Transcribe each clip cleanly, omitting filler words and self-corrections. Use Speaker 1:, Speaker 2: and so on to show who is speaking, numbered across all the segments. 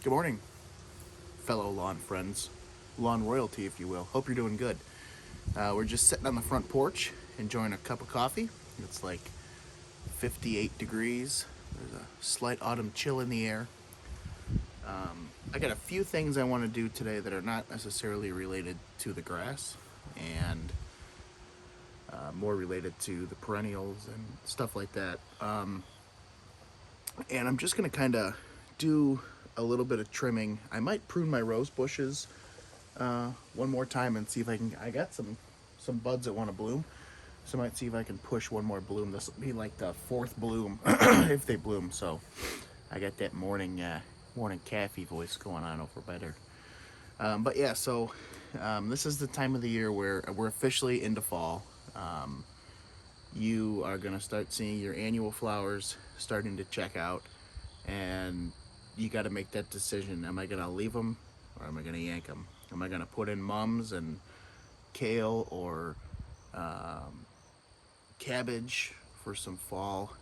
Speaker 1: Good morning, fellow lawn friends, lawn royalty, if you will. Hope you're doing good. We're just sitting on the front porch enjoying a cup of coffee. It's like 58 degrees. There's a slight autumn chill in the air. I got a few things I want to do today that are not necessarily related to the grass and more related to the perennials and stuff like that. And I'm just going to kind of do a little bit of trimming. I might prune my rose bushes one more time and see if I can. I got some buds that want to bloom, so I might see if I can push one more bloom. This will be like the fourth bloom if they bloom. So I got that morning Kathy voice going on over better. But yeah, so this is the time of the year where we're officially into fall. You are gonna start seeing your annual flowers starting to check out, and you got to make that decision. Am I gonna leave them or am I gonna yank them? Am I gonna put in mums and kale or cabbage for some fall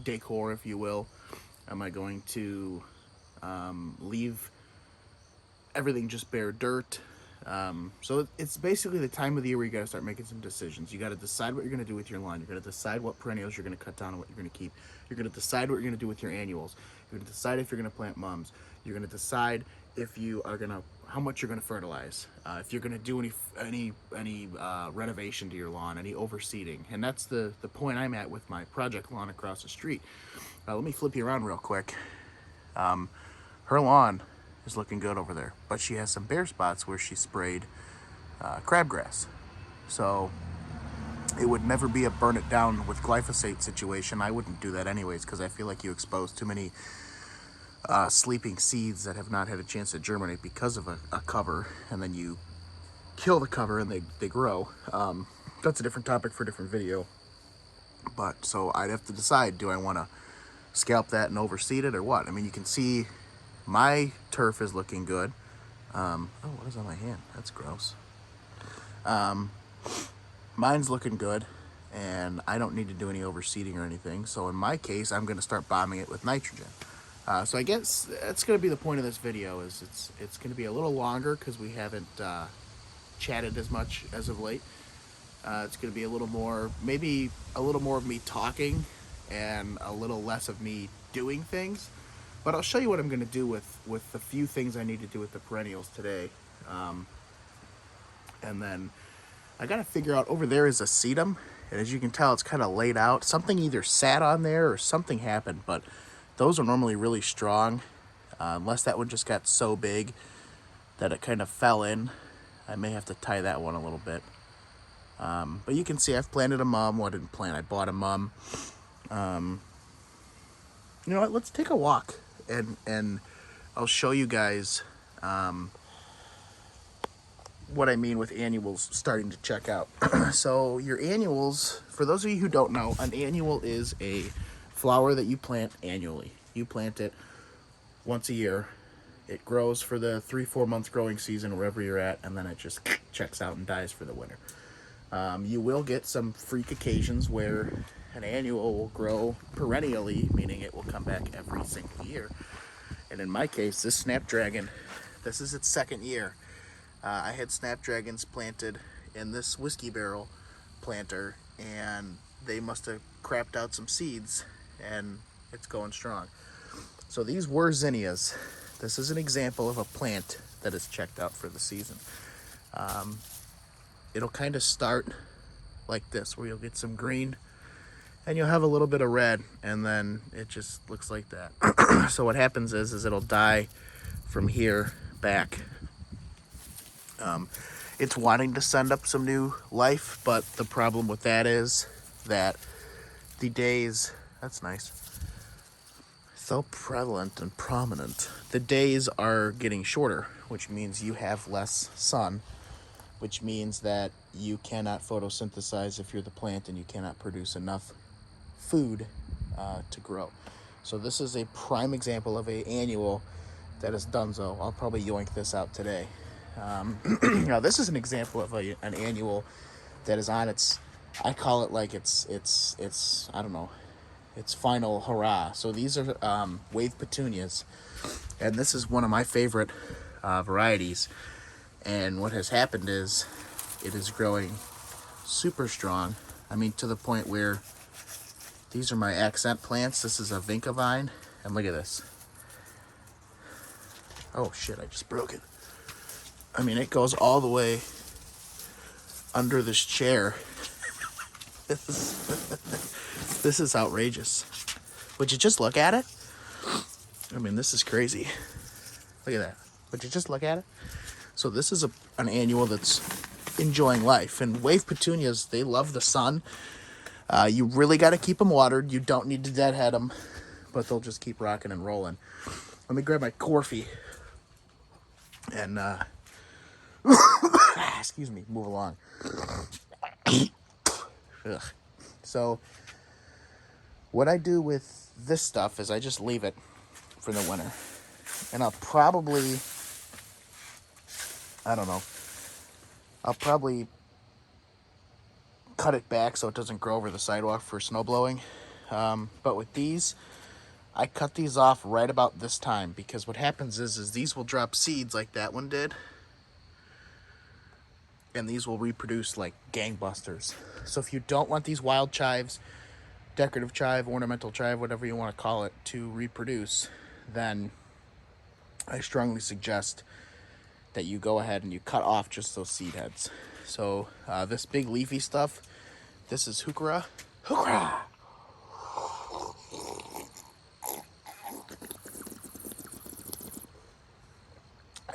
Speaker 1: decor, if you will? Am I going to leave everything just bare dirt? So it's basically the time of the year where you got to start making some decisions. You got to decide what you're going to do with your lawn. You're going to decide what perennials you're going to cut down and what you're going to keep. You're going to decide what you're going to do with your annuals. You're going to decide if you're going to plant mums. You're going to decide if you are going to how much you're going to fertilize. If you're going to do any renovation to your lawn, any overseeding. And that's the point I'm at with my project lawn across the street. Let me flip you around real quick. Her lawn is looking good over there, but she has some bare spots where she sprayed crabgrass. So it would never be a burn it down with glyphosate situation. I wouldn't do that anyways, because I feel like you expose too many sleeping seeds that have not had a chance to germinate because of a cover, and then you kill the cover and they grow. That's a different topic for a different video. But so I'd have to decide, do I want to scalp that and overseed it or what? I mean, you can see my turf is looking good. Oh, what is on my hand? That's gross. Mine's looking good, and I don't need to do any overseeding or anything. So in my case, I'm going to start bombing it with nitrogen. So I guess that's going to be the point of this video. Is it's going to be a little longer because we haven't chatted as much as of late. It's going to be a little more, maybe a little more of me talking and a little less of me doing things. But I'll show you what I'm going to do with the few things I need to do with the perennials today. And then I got to figure out, over there is a sedum. And as you can tell, it's kind of laid out. Something either sat on there or something happened. But those are normally really strong. Unless that one just got so big that it kind of fell in. I may have to tie that one a little bit. But you can see I've planted a mum. Well, I didn't plant. I bought a mum. You know what? Let's take a walk. And I'll show you guys what I mean with annuals starting to check out. So your annuals, for those of you who don't know, an annual is a flower that you plant annually. You plant it once a year. It grows for the 3-4 month growing season wherever you're at, and then it just checks out and dies for the winter. You will get some freak occasions where an annual will grow perennially, meaning it will come back every single year. And in my case, this snapdragon, this is its second year. I had snapdragons planted in this whiskey barrel planter, and they must have crapped out some seeds, and it's going strong. So these were zinnias. This is an example of a plant that is checked out for the season. It'll kind of start like this, where you'll get some green and you'll have a little bit of red, and then it just looks like that. So what happens is it'll die from here back. It's wanting to send up some new life, but the problem with that is that the days, that's nice, so prevalent and prominent, the days are getting shorter, which means you have less sun, which means that you cannot photosynthesize if you're the plant, and you cannot produce enough food to grow. So this is a prime example of a annual that is donezo. I'll probably yoink this out today. Now this is an example of an annual that is on its, I call it like it's I don't know, its final hurrah. So these are wave petunias, And this is one of my favorite varieties. And what has happened is it is growing super strong. I mean, to the point where these are my accent plants. This is a vinca vine, and look at this. Oh shit, I just broke it. I mean, it goes all the way under this chair. This is outrageous. Would you just look at it? I mean, this is crazy. Look at that. Would you just look at it? So this is an annual that's enjoying life. And wave petunias, they love the sun. You really got to keep them watered. You don't need to deadhead them, but they'll just keep rocking and rolling. Let me grab my Corfy and, excuse me, move along. Ugh. So what I do with this stuff is I just leave it for the winter. And I'll probably, I don't know, I'll probably cut it back so it doesn't grow over the sidewalk for snow blowing. But with these, I cut these off right about this time, because what happens is these will drop seeds like that one did, and these will reproduce like gangbusters. So if you don't want these wild chives, decorative chive, ornamental chive, whatever you want to call it, to reproduce, then I strongly suggest that you go ahead and you cut off just those seed heads. So this big leafy stuff, this is heuchera. Heuchera!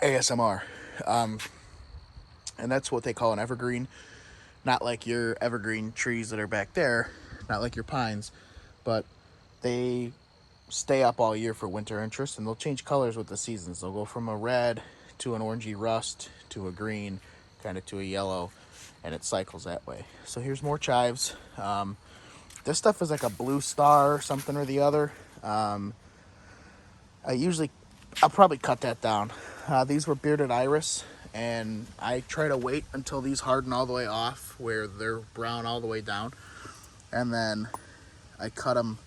Speaker 1: ASMR. And that's what they call an evergreen. Not like your evergreen trees that are back there, not like your pines, but they stay up all year for winter interest, and they'll change colors with the seasons. They'll go from a red to an orangey rust to a green, kind of to a yellow, and it cycles that way. So here's more chives. This stuff is like a blue star or something or the other. I'll probably cut that down. These were bearded iris, and I try to wait until these harden all the way off where they're brown all the way down, and then I cut them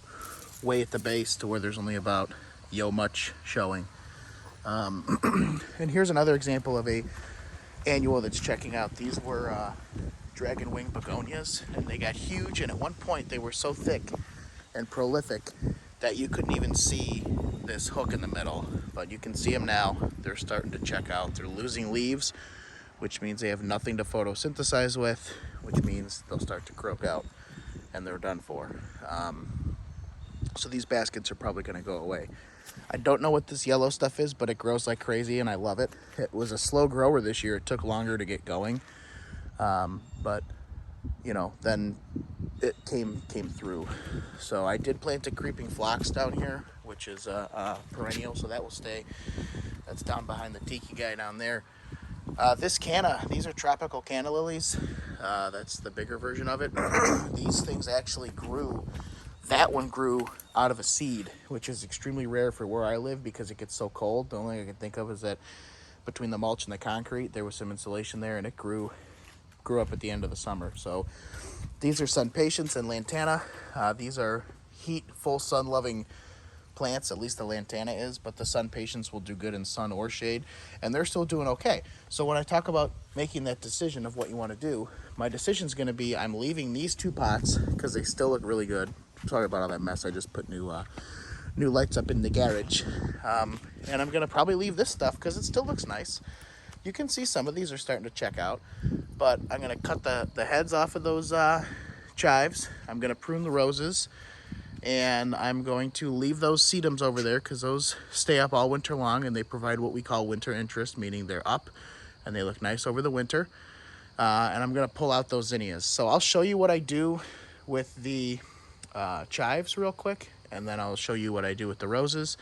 Speaker 1: way at the base to where there's only about much showing. And here's another example of a annual that's checking out. These were dragon wing begonias, and they got huge, and at one point they were so thick and prolific that you couldn't even see this hook in the middle, but you can see them now. They're starting to check out. They're losing leaves, which means they have nothing to photosynthesize with, which means they'll start to croak out and they're done for. So these baskets are probably going to go away. I don't know what this yellow stuff is, but it grows like crazy and I love it. It was a slow grower this year. It took longer to get going, but you know, then it came through. So I did plant a creeping phlox down here, which is a perennial, so that will stay. That's down behind the tiki guy down there. This canna, these are tropical canna lilies. That's the bigger version of it. These things actually grew. That one grew out of a seed, which is extremely rare for where I live because it gets so cold. The only thing I can think of is that between the mulch and the concrete, there was some insulation there, and it grew up at the end of the summer. So these are sun patience and lantana. These are heat, full sun loving plants, at least the lantana is, but the sun patience will do good in sun or shade, and they're still doing okay. So when I talk about making that decision of what you want to do, my decision is going to be I'm leaving these two pots because they still look really good. Sorry about all that mess. I just put new lights up in the garage, and I'm going to probably leave this stuff because it still looks nice. You can see some of these are starting to check out, but I'm going to cut the heads off of those chives. I'm going to prune the roses, and I'm going to leave those sedums over there because those stay up all winter long, and they provide what we call winter interest, meaning they're up and they look nice over the winter. And I'm going to pull out those zinnias. So I'll show you what I do with the chives real quick, and then I'll show you what I do with the roses.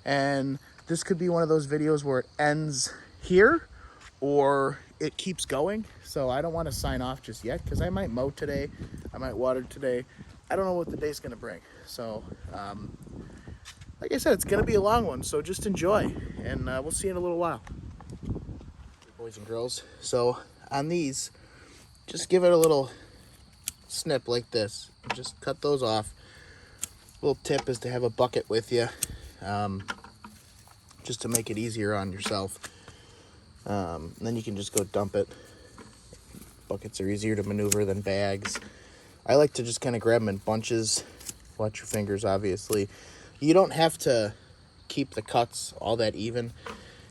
Speaker 1: And this could be one of those videos where it ends here or it keeps going. So I don't want to sign off just yet because I might mow today, I might water today. I don't know what the day's going to bring. So like I said, it's going to be a long one, so just enjoy, and we'll see you in a little while, boys and girls. So on these, just give it a little snip like this. Just cut those off. Little tip is to have a bucket with you. just to make it easier on yourself. Then you can just go dump it. Buckets are easier to maneuver than bags. I like to just kind of grab them in bunches. Watch your fingers, obviously. You don't have to keep the cuts all that even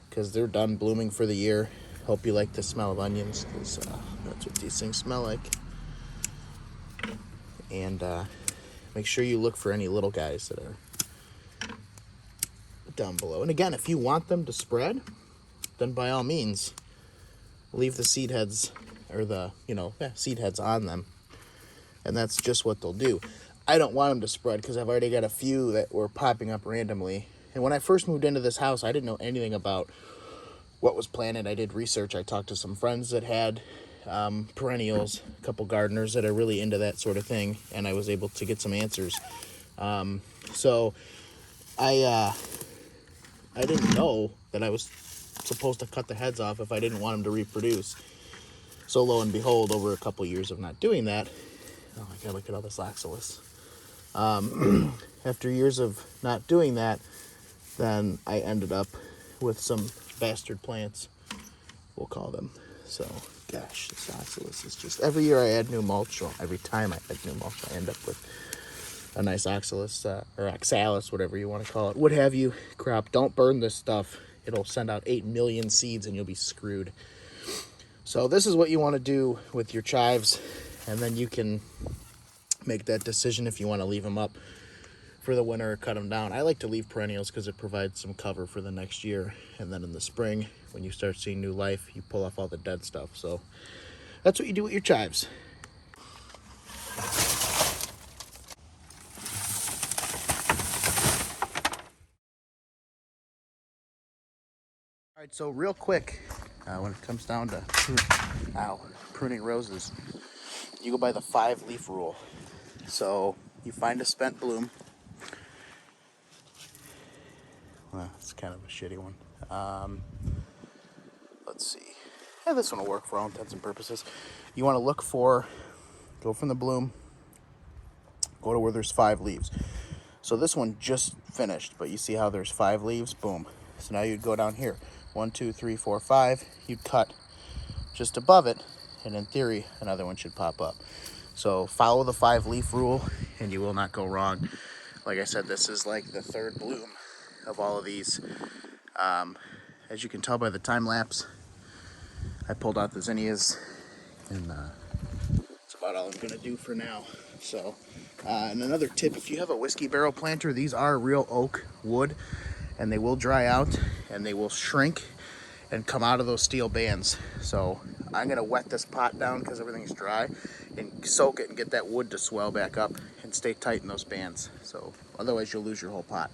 Speaker 1: because they're done blooming for the year. Hope you like the smell of onions, because that's what these things smell like. And make sure you look for any little guys that are down below. And again, if you want them to spread, then by all means, leave the seed heads or the, seed heads on them. And that's just what they'll do. I don't want them to spread because I've already got a few that were popping up randomly. And when I first moved into this house, I didn't know anything about what was planted. I did research. I talked to some friends that had perennials, a couple gardeners that are really into that sort of thing, and I was able to get some answers. So I didn't know that I was supposed to cut the heads off if I didn't want them to reproduce. So lo and behold, over a couple years of not doing that, oh my God, look at all this oxalis. After years of not doing that, then I ended up with some bastard plants, we'll call them. So, gosh, this oxalis is just, every year I add new mulch, or every time I add new mulch, I end up with a nice oxalis, or oxalis, whatever you want to call it, what have you, crop. Don't burn this stuff. It'll send out 8 million seeds and you'll be screwed. So this is what you want to do with your chives, and then you can make that decision if you want to leave them up for the winter or cut them down. I like to leave perennials because it provides some cover for the next year, and then in the spring, when you start seeing new life, you pull off all the dead stuff. So that's what you do with your chives. All right, so real quick, when it comes down to pruning roses, you go by the 5-leaf rule. So you find a spent bloom. Well, it's kind of a shitty one. Let's see. Yeah, this one will work for all intents and purposes. You want to look for, go from the bloom, go to where there's 5 leaves. So this one just finished, but you see how there's 5 leaves? Boom. So now you'd go down here. 1, 2, 3, 4, 5. You'd cut just above it, and in theory, another one should pop up. So follow the 5-leaf rule, and you will not go wrong. Like I said, this is like the 3rd bloom of all of these. As you can tell by the time lapse, I pulled out the zinnias, and that's about all I'm going to do for now. So, and another tip, if you have a whiskey barrel planter, these are real oak wood, and they will dry out, and they will shrink and come out of those steel bands. So I'm going to wet this pot down because everything's dry, and soak it and get that wood to swell back up and stay tight in those bands. So otherwise you'll lose your whole pot.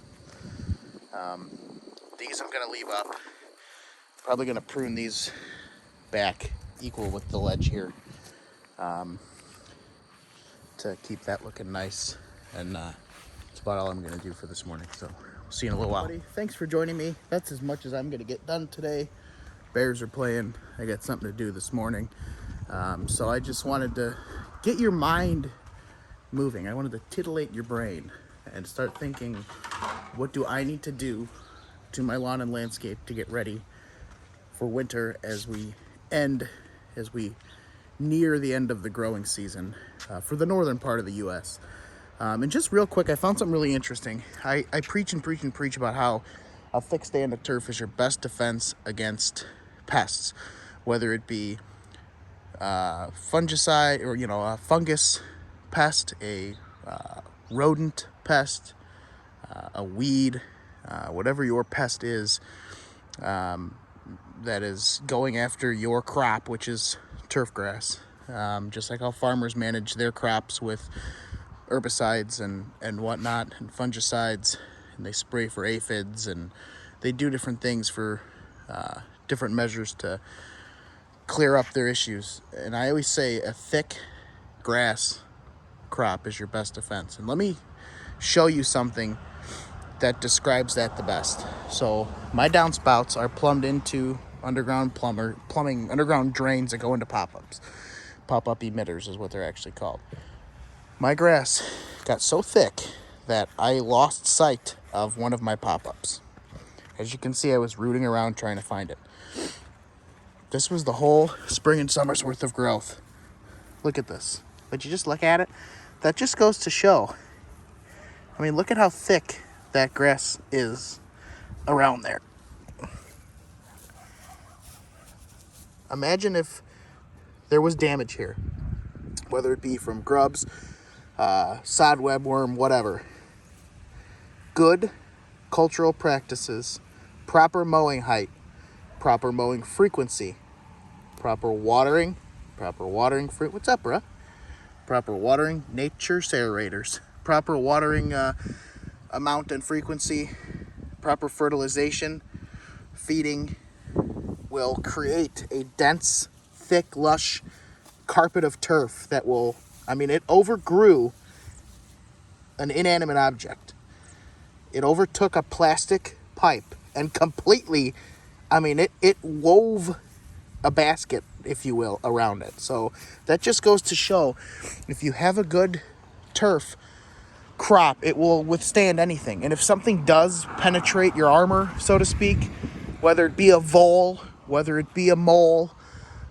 Speaker 1: These I'm going to leave up. Probably going to prune these back equal with the ledge here, to keep that looking nice. And that's about all I'm going to do for this morning. So we'll see you in a little while. Thanks for joining me. That's as much as I'm going to get done today. Bears are playing. I got something to do this morning. So I just wanted to get your mind moving. I wanted to titillate your brain and start thinking, what do I need to do to my lawn and landscape to get ready for winter as we near the end of the growing season for the northern part of the U.S. And just real quick, I found something really interesting. I preach and preach and preach about how a thick stand of turf is your best defense against pests, whether it be fungicide or a fungus pest, a rodent pest, a weed, whatever your pest is that is going after your crop, which is turf grass. Just like how farmers manage their crops with herbicides and whatnot and fungicides, and they spray for aphids, and they do different things for different measures to clear up their issues. And I always say a thick grass crop is your best defense. And let me show you something that describes that the best. So my downspouts are plumbed into underground drains that go into pop-ups. Pop-up emitters is what they're actually called. My grass got so thick that I lost sight of one of my pop-ups. As you can see, I was rooting around trying to find it. This was the whole spring and summer's worth of growth. Look at this. But you just look at it, that just goes to show. I mean, look at how thick that grass is around there. Imagine if there was damage here, whether it be from grubs, sod webworm, whatever. Good cultural practices, proper mowing height, proper mowing frequency, proper watering fruit. What's up, bruh? Proper watering, nature aerators, proper watering amount and frequency, proper fertilization, feeding will create a dense, thick, lush carpet of turf that will, I mean, it overgrew an inanimate object. It overtook a plastic pipe and completely, I mean, it wove a basket, if you will, around it. So that just goes to show, if you have a good turf crop, it will withstand anything. And if something does penetrate your armor, so to speak, whether it be a vole, whether it be a mole,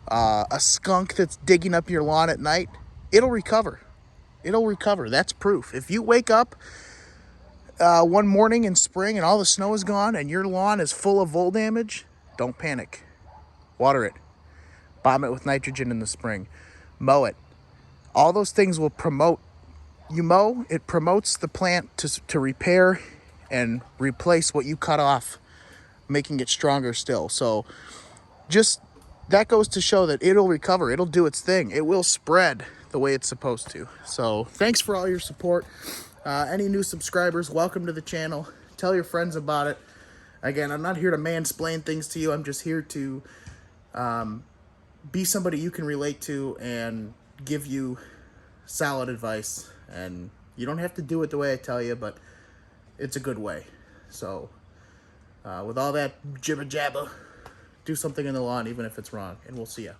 Speaker 1: a skunk that's digging up your lawn at night, it'll recover. It'll recover. That's proof. If you wake up one morning in spring and all the snow is gone and your lawn is full of vole damage, don't panic. Water it. Bomb it with nitrogen in the spring. Mow it. All those things will promote. You mow, it promotes the plant to repair and replace what you cut off, making it stronger still. So just that goes to show that it'll recover. It'll do its thing. It will spread the way it's supposed to. So thanks for all your support. Any new subscribers, welcome to the channel. Tell your friends about it. Again, I'm not here to mansplain things to you. I'm just here to be somebody you can relate to and give you solid advice. And you don't have to do it the way I tell you, but it's a good way. So with all that jibber jabber, do something in the lawn, even if it's wrong, and we'll see ya.